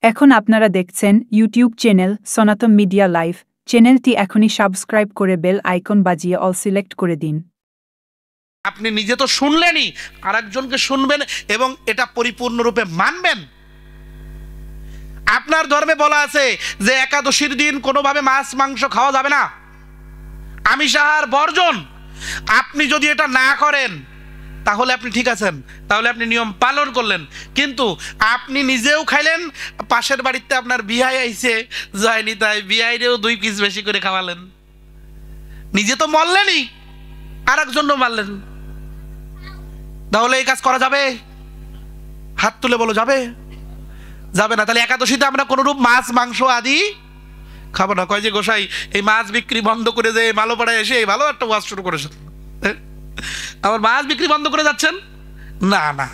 এখন আপনারা দেখছেন ইউটিউব চ্যানেল সনাতন মিডিয়া লাইভ। চ্যানেলটি এখনই সাবস্ক্রাইব করে বেল আইকন বাজিয়ে অল সিলেক্ট করে দিন। আপনি নিজে তো শুনলেনই, আরেকজনকে শুনবেন এবং এটা পরিপূর্ণরূপে মানবেন। আপনার ধর্মে বলা আছে যে একাদশীর দিন কোনোভাবে মাছ মাংস খাওয়া যাবে না, আমিষ আহার বর্জন। আপনি যদি এটা না করেন তাহলে আপনি ঠিক আছেন, তাহলে আপনি নিয়ম পালন করলেন। কিন্তু আপনি নিজেও খাইলেন, পাশের বাড়িতে আপনার বিয়াই আইছে যায়নি তাই বিয়াইরেও 2 পিস বেশি করে খাওয়ালেন, নিজে তো মরলেনই আর একজনও মারলেন। তাহলে এই কাজ করা যাবে? হাত তুলে বলো, যাবে? যাবে না। তাহলে একাদশীতে আমরা কোনোরূপ মাছ মাংস আদি খাবো না। কয় যে গোসাই এই মাছ বিক্রি বন্ধ করে যে মালোপাড়ায় এসে ভালো একটা ওয়াজ শুরু করেছেন, আবার মাছ বিক্রি বন্ধ করে যাচ্ছেন? না না,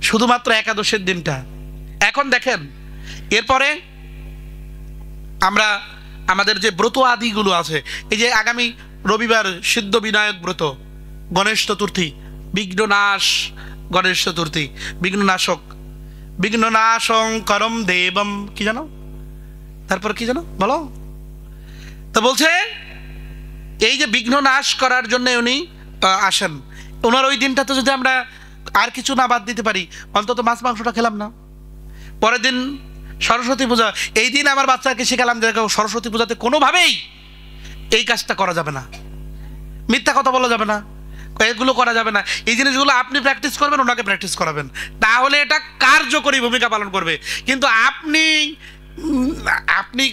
শুধুমাত্র একাদশীর দিনটা। এখন দেখেন, এরপরে আমরা আমাদের যে ব্রত আদিগুলো আছে, এই যে আগামী রবিবার সিদ্ধ বিনায়ক ব্রত, গণেশ চতুর্থী, বিঘ্ননাশ, গণেশ চতুর্থী, বিঘ্ননাশক, বিঘ্ননাশং করম দেবম, কি জানো? তারপর কি জানো বলো তো? বলছে এই যে বিঘ্ন নাশ করার জন্য উনি আসেন। ওনার ওই দিনটাতে যদি আমরা আর কিছু না বাদ দিতে পারি, অন্তত মাছ মাংসটা খেলাম না। পরের দিন সরস্বতী পূজা, এই দিন আমার বাচ্চাকে শেখালাম যে সরস্বতী পূজাতে কোনোভাবেই এই কাজটা করা যাবে না, মিথ্যা কথা বলা যাবে না, এগুলো করা যাবে না। এই জিনিসগুলো আপনি প্র্যাকটিস করবেন, ওনাকে প্র্যাকটিস করাবেন, তাহলে এটা কার্যকরী ভূমিকা পালন করবে। কিন্তু আপনি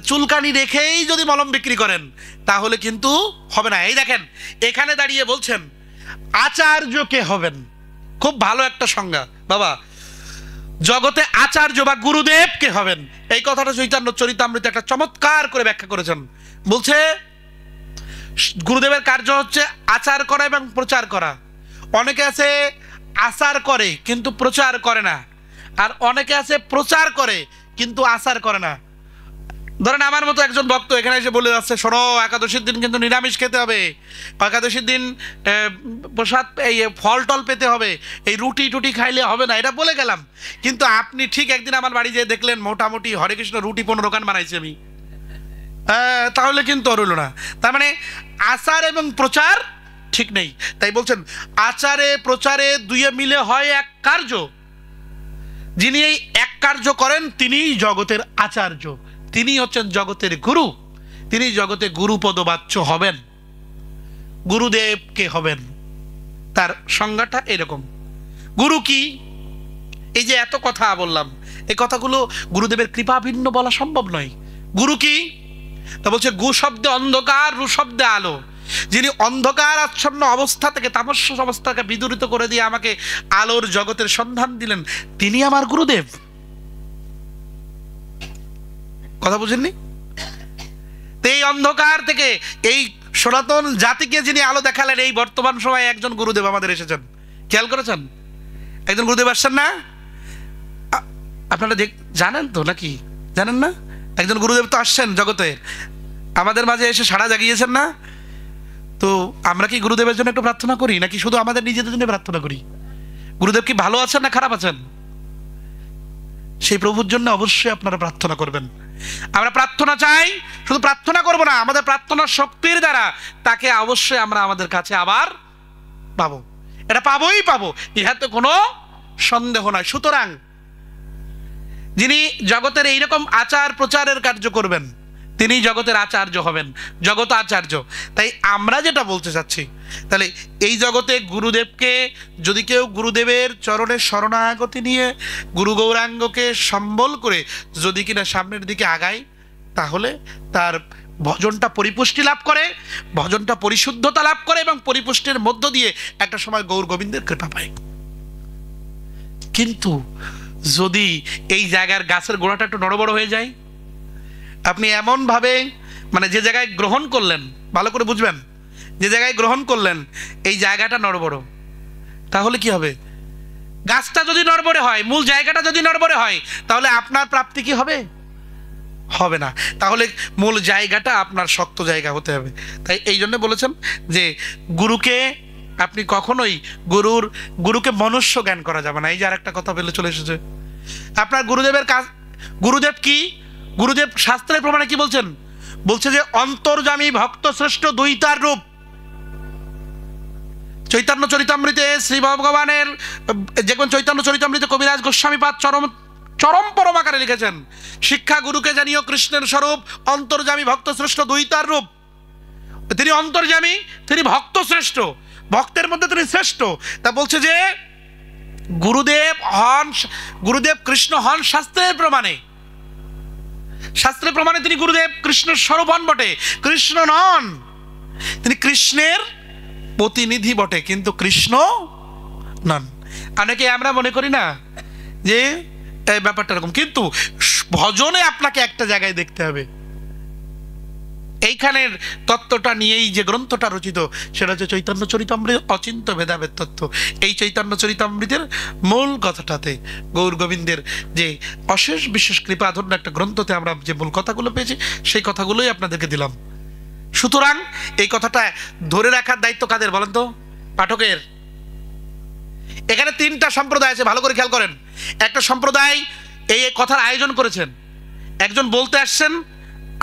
চুলকানি রেখেই যদি মলম বিক্রি করেন তাহলে কিন্তু হবে না। এই দেখেন, এখানে দাঁড়িয়ে বলছেন আচার্যকে হবেন। খুব ভালো একটা সংজ্ঞা বাবা, জগতে আচার্য বা গুরুদেবকে হবেন। এই কথাটা চৈতন্য চরিতামৃতে একটা চমৎকার করে ব্যাখ্যা করেছেন। বলছে গুরুদেবের কার্য হচ্ছে আচার করা এবং প্রচার করা। অনেকে আছে আচার করে কিন্তু প্রচার করে না, আর অনেকে আছে প্রচার করে কিন্তু আচার করে না। ধরেন আমার মতো একজন ভক্ত এখানে এসে বলে যাচ্ছে, শোনো একাদশীর দিন কিন্তু নিরামিষ খেতে হবে, একাদশীর দিন প্রসাদ এই ফল টল পেতে হবে, এই রুটি টুটি খাইলে হবে না, এটা বলে গেলাম। কিন্তু আপনি ঠিক একদিন আমার বাড়ি যেয়ে দেখলেন মোটামুটি হরে কৃষ্ণ রুটি 15 খান বানাইছি আমি, তাহলে কিন্তু রইল না। তার মানে আচার এবং প্রচার ঠিক নেই। তাই বলছেন আচারে প্রচারে দুইয়ে মিলে হয় এক কার্য। যিনি এই এক কার্য করেন তিনিই জগতের আচার্য, তিনি হচ্ছেন জগতের গুরু, তিনি জগতে গুরুপদবাচ্য হবেন, গুরুদেবকে হবেন। তার সংজ্ঞাটা এরকম। গুরু কি? এই যে এত কথা বললাম, এই কথাগুলো গুরুদেবের কৃপা ভিন্ন বলা সম্ভব নয়। গুরু কি? তা বলছে গু শব্দে অন্ধকার, রু শব্দে আলো। যিনি অন্ধকার আচ্ছন্ন অবস্থা থেকে, তামস্য অবস্থাকে বিদূরিত করে দিয়ে আমাকে আলোর জগতের সন্ধান দিলেন, তিনি আমার গুরুদেব। কথা বুঝেননি? এই অন্ধকার থেকে এই সনাতন জাতিকে যিনি আলো দেখালেন, এই বর্তমান সময়ে একজন গুরুদেব আমাদের এসেছেন। খেয়াল করেছেন? একজন গুরুদেব আসছেন না? আপনারা জানেন তো নাকি জানেন না? একজন গুরুদেব তো আসছেন জগতে, আমাদের মাঝে এসে সাড়া জাগিয়েছেন না? তো আমরা কি গুরুদেবের জন্য একটু প্রার্থনা করি, নাকি শুধু আমাদের নিজেদের জন্য প্রার্থনা করি? গুরুদেব কি ভালো আছেন না খারাপ আছেন? সেই প্রভুর জন্য অবশ্যই আপনারা প্রার্থনা করবেন। আমরা প্রার্থনা চাই, শুধু প্রার্থনা করব না, আমাদের প্রার্থনার শক্তির দ্বারা তাকে অবশ্যই আমরা আমাদের কাছে আবার পাবো। এটা পাবোই পাবো, ইহাতে কোনো সন্দেহ নয়। সুতরাং যিনি জগতের এইরকম আচার প্রচারের কার্য করবেন তিনি জগতের আচার্য হবেন, জগৎ আচার্য। তাই আমরা যেটা বলতে চাচ্ছি, তাহলে এই জগতে গুরুদেবকে যদি কেউ গুরুদেবের চরণের শরণাগতি নিয়ে গুরু গৌরাঙ্গকে সম্বল করে যদি কিনা সামনের দিকে আগায়, তাহলে তার ভজনটা পরিপুষ্টি লাভ করে, ভজনটা পরিশুদ্ধতা লাভ করে এবং পরিপুষ্টির মধ্য দিয়ে একটা সময় গৌর গোবিন্দের কৃপা পায়। কিন্তু যদি এই জায়গার গাছের গোড়াটা একটু নড়বড় হয়ে যায়, আপনি এমনভাবে মানে যে জায়গায় গ্রহণ করলেন, ভালো করে বুঝবেন, যে জায়গায় গ্রহণ করলেন এই জায়গাটা নড়বড়, তাহলে কি হবে? গাছটা যদি নড়বড়ে হয়, মূল জায়গাটা যদি নড়বড়ে হয়, তাহলে আপনার প্রাপ্তি কি হবে? হবে না। তাহলে মূল জায়গাটা আপনার শক্ত জায়গা হতে হবে। তাই এই জন্য বলেছেন যে গুরুকে আপনি কখনোই গুরুকে মনুষ্য জ্ঞান করা যাবে না। এই যে আর একটা কথা বলে চলে এসেছে, আপনার গুরুদেবের কাজ গুরুদেব কি? গুরুদেব শাস্ত্রের প্রমাণে কি বলছেন? বলছে যে অন্তর্যামী ভক্ত শ্রেষ্ঠ দুই তার রূপ। চৈতন্য চরিতামৃতে শ্রী ভগবানের, যেমন চৈতন্য চরিতামৃতে কবিরাজ গোস্বামীপাদ চরম পরম আকারে লিখেছেন, শিক্ষা গুরুকে জানিও কৃষ্ণের স্বরূপ, অন্তর্যামী ভক্ত শ্রেষ্ঠ দুই তার রূপ। তিনি অন্তর্যামী, তিনি ভক্ত শ্রেষ্ঠ, ভক্তের মধ্যে তিনি শ্রেষ্ঠ। তা বলছে যে গুরুদেব কৃষ্ণ হন শাস্ত্রের প্রমাণে, শাস্ত্রের প্রমাণে তিনি গুরুদেব কৃষ্ণের স্বরূপ হন বটে, কৃষ্ণ নন। তিনি কৃষ্ণের প্রতিনিধি বটে, কিন্তু কৃষ্ণ নন। অনেকে আমরা মনে করি না যে এই ব্যাপারটা এরকম, কিন্তু ভজনে আপনাকে একটা জায়গায় দেখতে হবে। এইখানের তত্ত্বটা নিয়েই যে গ্রন্থটা রচিত, সেটা হচ্ছে চৈতন্য চরিতামৃত অচিন্ত ভেদাভেদ তত্ত্ব। এই চৈতন্য চরিতামৃতের মূল কথাটাতে গৌর গোবিন্দের যে অশেষ বিশেষ কৃপাধন্য একটা গ্রন্থতে আমরা যে মূল কথাগুলো পেয়েছি, সেই কথাগুলোই আপনাদেরকে দিলাম। সুতরাং এই কথাটা ধরে রাখার দায়িত্ব কাদের বলেন তো? পাঠকের। এখানে তিনটা সম্প্রদায় আছে, ভালো করে খেয়াল করেন। একটা সম্প্রদায় এই কথার আয়োজন করেছেন, একজন বলতে আসছেন,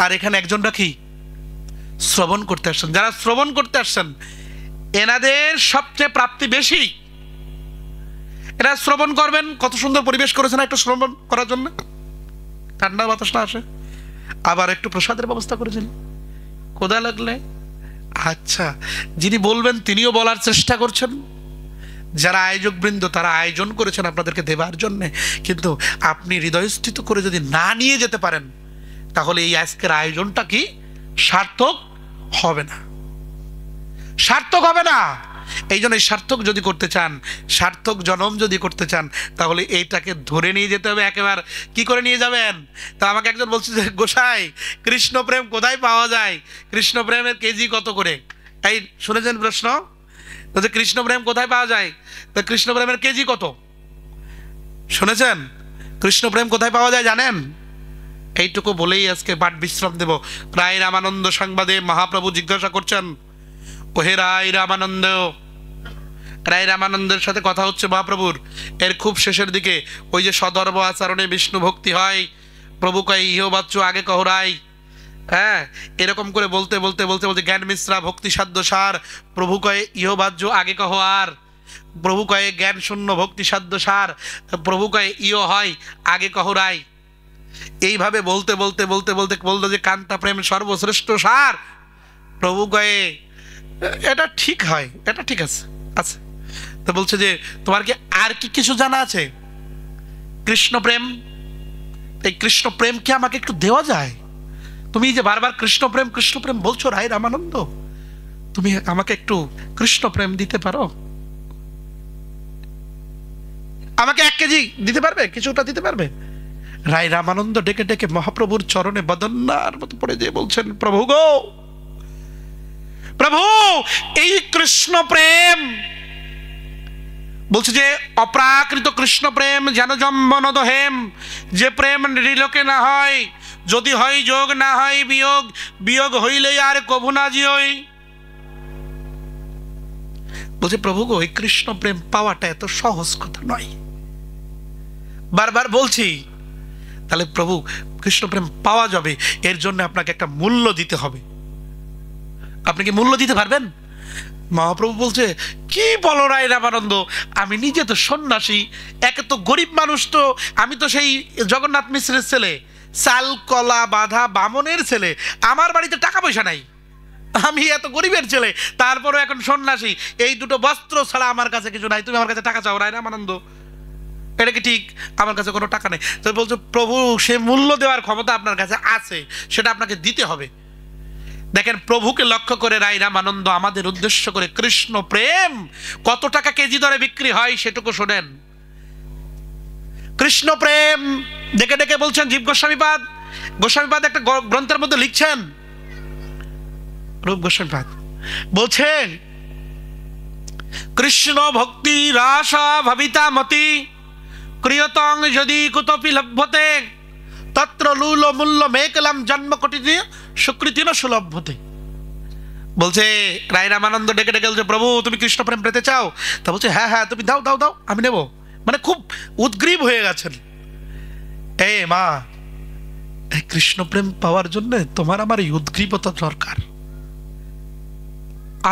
আর এখানে একজনটা কি শ্রবণ করতে আসছেন। যারা শ্রবণ করতে আসছেন এনাদের সবচেয়ে প্রাপ্তি বেশি। এরা শ্রবণ করবেন, কত সুন্দর পরিবেশ করেছেন একটু শ্রবণ করার জন্য, ঠান্ডা বাতাস না আসে, আবার একটু প্রসাদের ব্যবস্থা করেছেন, ক্ষুধা লাগলে। আচ্ছা, যিনি বলবেন তিনিও বলার চেষ্টা করছেন, যারা আয়োজক বৃন্দ তারা আয়োজন করেছেন আপনাদেরকে দেবার জন্যে, কিন্তু আপনি হৃদয়স্থিত করে যদি না নিয়ে যেতে পারেন, তাহলে এই আজকের আয়োজনটা কি সার্থক হবে না, সার্থক হবে না। এই জন্য সার্থক যদি করতে চান, সার্থক জনম যদি করতে চান, তাহলে এইটাকে ধরে নিয়ে যেতে হবে। একেবারে কি করে নিয়ে যাবেন? তা আমাকে একজন বলছে যে গোসাই, কৃষ্ণ প্রেম কোথায় পাওয়া যায়? কৃষ্ণ প্রেমের কেজি কত করে? এই শুনেছেন প্রশ্ন? বলছে কৃষ্ণ প্রেম কোথায় পাওয়া যায়? তো কৃষ্ণ প্রেমের কেজি কত শুনেছেন? কৃষ্ণ প্রেম কোথায় পাওয়া যায় জানেন? এইটুকু বলেই আজকে পাঠ বিশ্রাম দেব। রায় রামানন্দ সংবাদে মহাপ্রভু জিজ্ঞাসা করছেন, ওহে রায় রামানন্দ। রায় রামানন্দের সাথে কথা হচ্ছে মহাপ্রভুর, এর খুব শেষের দিকে। ওই যে সদর্ভ আচরণে বিষ্ণু ভক্তি হয়, প্রভু কয় ইহ বাচ্চু আগে কহ রায়। হ্যাঁ, এরকম করে বলতে বলতে বলতে বলতে জ্ঞান মিশ্রা ভক্তি সাধ্য সার, প্রভু কয়ে ইহ বাহ্য আগে কহ আর। প্রভু কয়ে জ্ঞান শূন্য ভক্তি সাধ্য সার, প্রভু কয়ে ইহ হয় আগে কহ রায়। এইভাবে বলতে বলতে বলতে বলতে বলতো যে কান্তা প্রেম সর্বশ্রেষ্ঠ সার। প্রভু কয়ে এটা ঠিক হয়, এটা ঠিক আছে আছে। তো বলছে যে তোমার কি আর কি কিছু জানা আছে? কৃষ্ণ প্রেম, এই কৃষ্ণ প্রেম কি আমাকে একটু দেওয়া যায়? তুমি যে বারবার কৃষ্ণ প্রেম বলছো রায় রামানন্দ, তুমি আমাকে একটু কৃষ্ণ প্রেম দিতে পারো? আমাকে 1 কেজি দিতে পারবে? কিছুটা দিতে পারবে? রায় রামানন্দ ডেকে ডেকে মহাপ্রভুর চরণে বদন্যার মতো পড়ে দিয়ে বলছেন, প্রভু গো, প্রভু এই কৃষ্ণ প্রেম, বলছে যে অপ্রাকৃত কৃষ্ণ প্রেম যেন জম্বন দহেম, যে প্রেম নিরিলোকে না হয়, যদি হয় যোগ না হয় বিয়োগ, বিয়োগ হইলে আর কভু না জিওই। বলছে প্রভু গো, এই কৃষ্ণ প্রেম পাওয়াটা এত সহজ কথা নয়। বারবার বলছি, তাহলে প্রভু কৃষ্ণ প্রেম পাওয়া যাবে, এর জন্য আপনাকে একটা মূল্য দিতে হবে। আপনি কি মূল্য দিতে পারবেন? মহাপ্রভু বলছে, কি বলো রায় রামানন্দ, আমি নিজে তো সন্ন্যাসী, একে তো গরিব মানুষ, তো আমি তো সেই জগন্নাথ মিশ্রের ছেলে, চাল কলা বাঁধা বামনের ছেলে, আমার বাড়িতে টাকা পয়সা নাই, আমি এত গরিবের ছেলে, তারপরে এখন সন্ন্যাসী, এই দুটো বস্ত্র ছাড়া আমার কাছে কিছু নাই, তুমি আমার কাছে টাকা চাও রায় রামানন্দ? এটা কি ঠিক? আমার কাছে কোনো টাকা নেই। তো বলছো প্রভু সে মূল্য দেওয়ার ক্ষমতা আপনার কাছে আছে, সেটা আপনাকে দিতে হবে। দেখেন, প্রভুকে লক্ষ্য করে রায় রামানন্দ আমাদের উদ্দেশ্য করে কৃষ্ণ প্রেম কত টাকা কেজি দরে বিক্রি হয় সেটুকু শোনেন। কৃষ্ণ প্রেম ডেকে ডেকে বলছেন জীব গোস্বামীপাদ। গোস্বামীপাদ একটা গ্রন্থের মধ্যে লিখছেন, রূপ গোস্বামীপাদ বলছেন, কৃষ্ণ ভক্তি রাসা ভাবিতা মতি ক্রিয়তং যদি কুতপি লভ্যতে তত্র লূল মূল্য মেকলাম জন্ম কোটি সুকৃতি না সুলভ্যতে। বলছে রায় রামানন্দ ডেকে ডেকে বলছে, প্রভু তুমি কৃষ্ণ প্রেম পেতে চাও? তা বলছে হ্যাঁ হ্যাঁ, তুমি দাও দাও দাও, আমি নেব। মানে খুব উদ্গ্রীব হয়ে গেছেন। মা এই কৃষ্ণ প্রেম পাওয়ার জন্য তোমার আমার এই উদ্গ্রীবতা দরকার,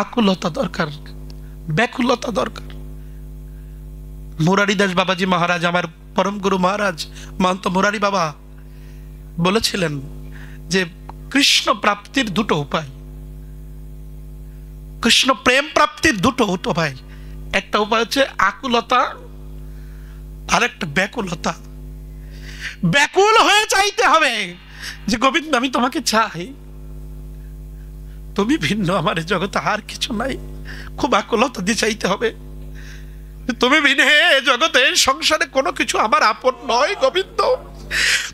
আকুলতা দরকার, ব্যাকুলতা দরকার। মুরারিদাস বাবাজি মহারাজ, আমার পরম গুরু মহারাজ মহন্ত মুরারি বাবা বলেছিলেন যে কৃষ্ণ প্রাপ্তির দুটো উপায়, কৃষ্ণ প্রেম প্রাপ্তির দুটো উপায়। একটা উপায় হচ্ছে আকুলতা, আর একটা ব্যাকুলতা। ব্যাকুল হয়ে চাইতে হবে যে গোবিন্দ আমি তোমাকে চাই, তুমি ভিন্ন আমার জগতে আর কিছু নাই। খুব আকুলতা দিয়ে চাইতে হবে, তুমি বিনে জগতে সংসারে কোনো কিছু আমার আপন নয় গোবিন্দ,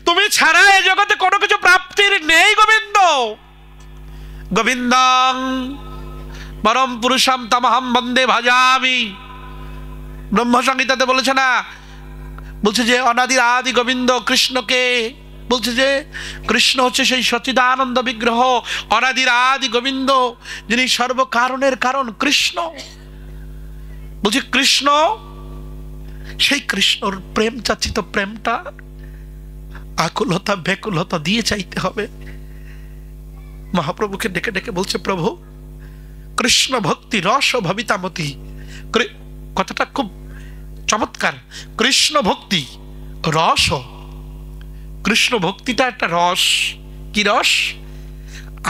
তুমি ছাড়া এ জগতে কোনো কিছু প্রাপ্তির নেই গোবিন্দ। গোবিন্দং পরম পুরুষম তমহম বন্দে ভাজামি, ব্রহ্মসংহিতাতে বলেছে না, বলছে যে অনাদির আদি গোবিন্দ কৃষ্ণকে বলছে যে কৃষ্ণ হচ্ছে সেই সচ্চিদানন্দ বিগ্রহ, অনাদির আদি গোবিন্দ যিনি সর্বকারণের কারণ কৃষ্ণ। বলছে কৃষ্ণ, সেই কৃষ্ণর প্রেম চাচ্ছি, তো প্রেমটা আকুলতা ব্যাকুলতা দিয়ে চাইতে হবে। মহাপ্রভুকে ডেকে ডেকে বলছে প্রভু কৃষ্ণ ভক্তি রস ভবিতামতি, কথাটা খুব চমৎকার। কৃষ্ণ ভক্তি রস, কৃষ্ণ ভক্তিটা একটা রস। কি রস?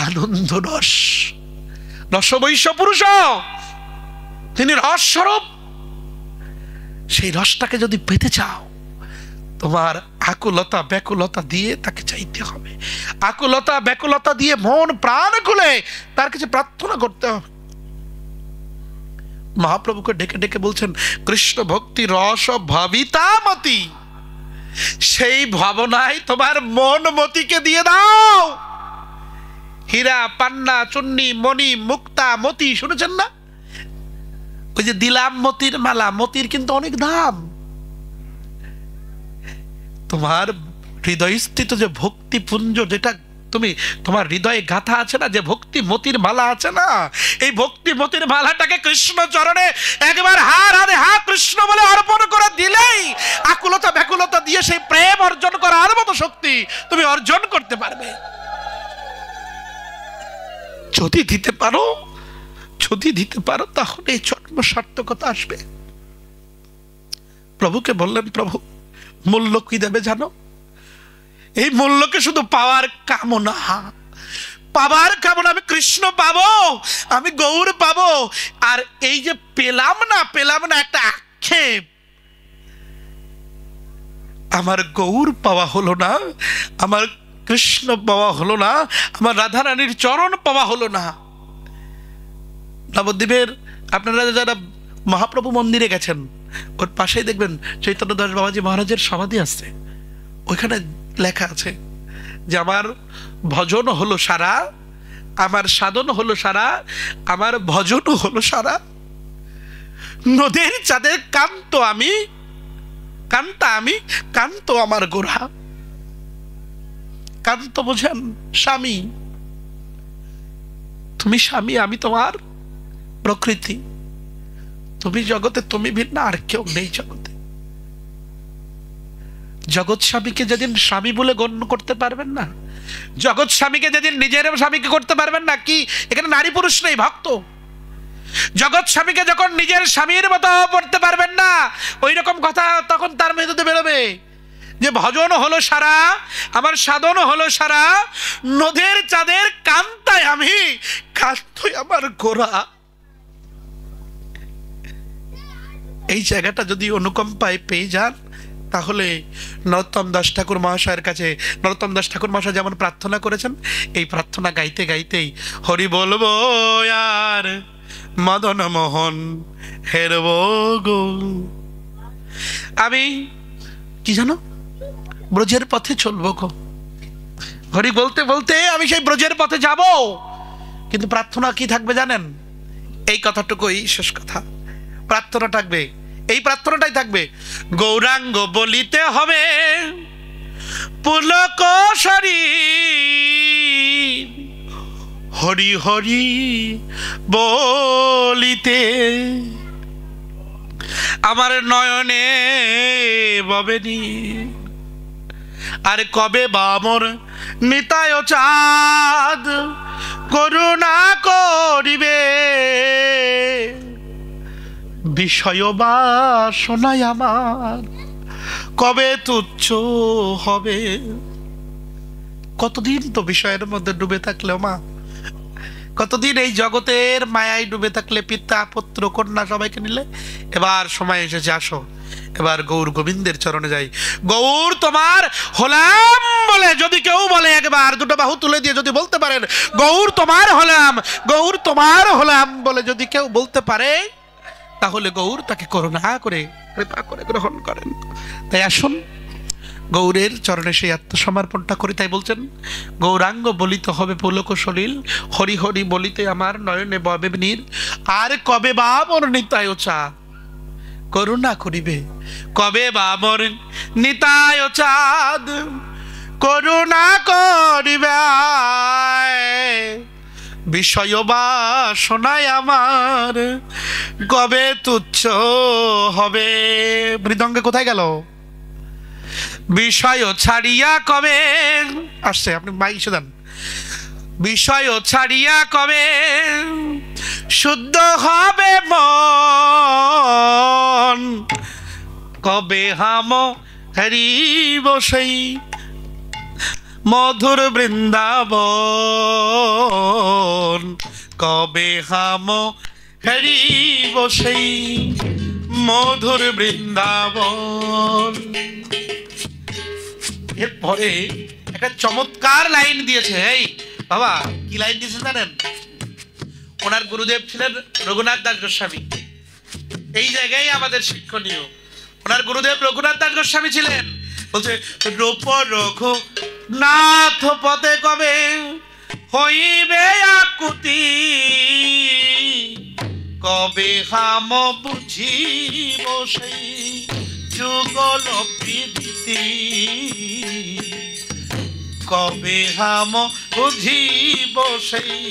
আনন্দ রস। রসবৈশ্য পুরুষ, তিনি রস স্বরূপ। সেই রসটাকে যদি পেতে চাও, তোমার আকুলতা ব্যাকুলতা দিয়ে তাকে চাইতে হবে। আকুলতা ব্যাকুলতা দিয়ে মন প্রাণ খুলে তার কাছে প্রার্থনা করতে হবে। মহাপ্রভুকে ডেকে ডেকে বলছেন কৃষ্ণ ভক্তি রস ভাবিতামতি, সেই ভাবনায় তোমার মন মতিকে দিয়ে দাও। হীরা পান্না চুন্নি মণি মুক্তা মতি, শুনেছেন না? ওই যে দিলাম মতির মালা, মতির কিন্তু অনেক দাম। তোমার হৃদয়স্থিত যে ভক্তিপুঞ্জ, যেটা তুমি তোমার হৃদয়ে গাথা আছে না, যে ভক্তি মতির মালা আছে না, এই ভক্তি মতির মালাটাকে কৃষ্ণ চরণে একবার হা কৃষ্ণ বলে অর্পণ করে দিলেই আকুলতা ব্যাকুলতা দিয়ে সেই প্রেম অর্জন করার মতো শক্তি তুমি অর্জন করতে পারবে। যদি দিতে পারো, যদি দিতে পারো, তাহলে এই জন্ম সার্থকতা আসবে। প্রভুকে বললেন প্রভু মূল্য কি দেবে জানো? এই মূল্যকে শুধু পাওয়ার কামনা, পাবার কামনা। আমি কৃষ্ণ পাবো, আমি গৌর পাবো, আর এই যে পেলাম না একটা আক্ষেপ। আমার গৌর পাওয়া হলো না, আমার কৃষ্ণ পাওয়া হলো না, আমার রাধা রানীর চরণ পাওয়া হলো না। নবদ্বীপের আপনারা যারা মহাপ্রভু মন্দিরে গেছেন, ওর পাশেই দেখবেন চৈতন্য দাস বাবাজি মহারাজের সমাধি আছে। ওইখানে লেখা আছে যে আমার ভজন হলো সারা, আমার সাধন হলো সারা, আমার ভজন হলো সারা। নদীর চাঁদের কান্ত আমি, কান্তা আমি, কান্ত আমার গোরা। কান্ত বোঝেন? স্বামী। তুমি স্বামী, আমি তোমার প্রকৃতি। তুমি জগতে, তুমি ভিন্ন, আর কেউ নেই জগতে। জগৎ স্বামীকে যেদিন স্বামী বলে গণ্য করতে পারবেন না, জগৎ স্বামীকে যেদিন নিজের স্বামীকে করতে পারবেন না, কি এখানে নারী পুরুষ নেই, ভক্ত। জগৎ স্বামীকে যখন নিজের স্বামীর মতো পড়তে পারবেন না, ওই রকম কথা তখন তার মেয়েতে বেরোবে যে ভজন হলো সারা, আমার সাধন হলো সারা, নদের চাঁদের কান্তায় আমি, কান্তই আমার গোরা। এই জায়গাটা যদি অনুকম্পায় পেয়ে যান, তাহলে নরোত্তম দাস ঠাকুর মহাশয়ের কাছে, নরোত্তম দাস ঠাকুর মহাশয় যেমন প্রার্থনা করেছেন, এই প্রার্থনা গাইতে গাইতেই হরি বলবো আর মদন মোহন হেরব গো। আমি কি জানো, ব্রজের পথে চলবো গো। হরি বলতে বলতে আমি সেই ব্রজের পথে যাব। কিন্তু প্রার্থনা কি থাকবে জানেন? এই কথাটুকুই শেষ কথা। প্রার্থনা থাকবে, এই প্রার্থনাটাই থাকবে, গৌরাঙ্গ বলিতে হবে পুলক শরীর, হরি হরি বলিতে আমার নয়নে ববেনি, আর কবে বামর নিতায় চাঁদ করুণা করিবে, বিষয় বাসনায় আমার কবে তুচ্ছ হবে। কতদিন তো বিষয়ের মধ্যে ডুবে থাকলেও মা, কতদিন এই জগতের মায়ায় ডুবে থাকলে, পিতা পুত্র কন্যা সবাইকে নিলে। এবার সময় এসেছে, আসো এবার গৌর গোবিন্দের চরণে যাই। গৌর তোমার হলাম বলে যদি কেউ বলে, একবার দুটো বাহু তুলে দিয়ে যদি বলতে পারেন গৌর তোমার হলাম, গৌর তোমার হলাম বলে যদি কেউ বলতে পারে, তাহলে গৌর তাকে করুণা করে কৃপা করে গ্রহণ করেন। তাই আসুন গৌরের চরণে সেই আত্মসমর্পণটা করি। তাই বলছেন গৌরাঙ্গ বলিতে হবে পুলক সলিল, হরি হরি বলিতে আমার নয়নে ববে নীর। আর কবে বা মোর নিতায় চাঁদ করুণা করিবে, কবে বা মোর নিতায় চাঁদ করুণা করিবে, বিষয় বাসনায় আমার কবে তুচ্ছ হবে। মৃদঙ্গে কোথায় গেল? বিষয় ছাড়িয়া কবে আসছে, আপনি মাইক দেন। বিষয় ছাড়িয়া কবে শুদ্ধ হবে মন, কবে হাম হারিব সেই মধুর বৃন্দাবন, কবে হাম হারিব সেই মধুর বৃন্দাবন। এরপরে একটা চমৎকার লাইন দিয়েছে। এই বাবা, কি লাইন দিয়েছে জানেন? ওনার গুরুদেব ছিলেন রঘুনাথ দাস গোস্বামী। এই জায়গায় আমাদের শিক্ষণীয়, ওনার গুরুদেব রঘুনাথ দাস গোস্বামী ছিলেন। বলছে রূপ রঘুনাথ পদে কবে হইবে আকুতি, কবে হাম বুঝিব সেই যুগল প্রীতি, কবে হাম বুঝিব সেই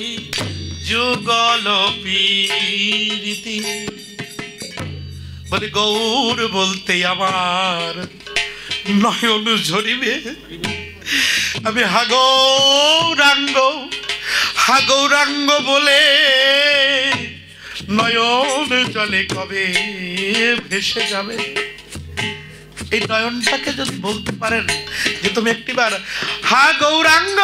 যুগল প্রীতি। বলে গৌর বলতে আমার নয়ন ঝরিবে, আমি হাগৌরাঙ্গ হাগৌরাঙ্গ বলে নয়ন জলে কবে ভেসে যাবে। এই নয়নটাকে যদি বলতে পারেন যে তুমি একটিবার হা গৌরাঙ্গ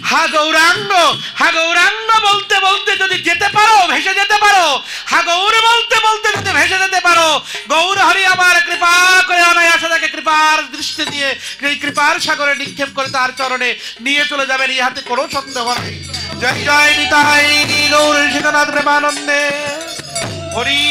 হা গৌরাঙ্গ হা গৌরাঙ্গ বলতে বলতে যদি যেতে পারো, ভেসে যেতে পারো, হা গৌর বলতে বলতে যদি ভেসে যেতে পারো, গৌর হরি আমার কৃপা করে অনায়াসে তাকে কৃপার দৃষ্টি দিয়ে এই কৃপার সাগরে নিক্ষেপ করে তার চরণে নিয়ে চলে যাবেন, ইহাতে কোনো সন্দেহ নেই। জয় জয় নিতাই গৌর শিখনাথ প্রেমানন্দে হরি।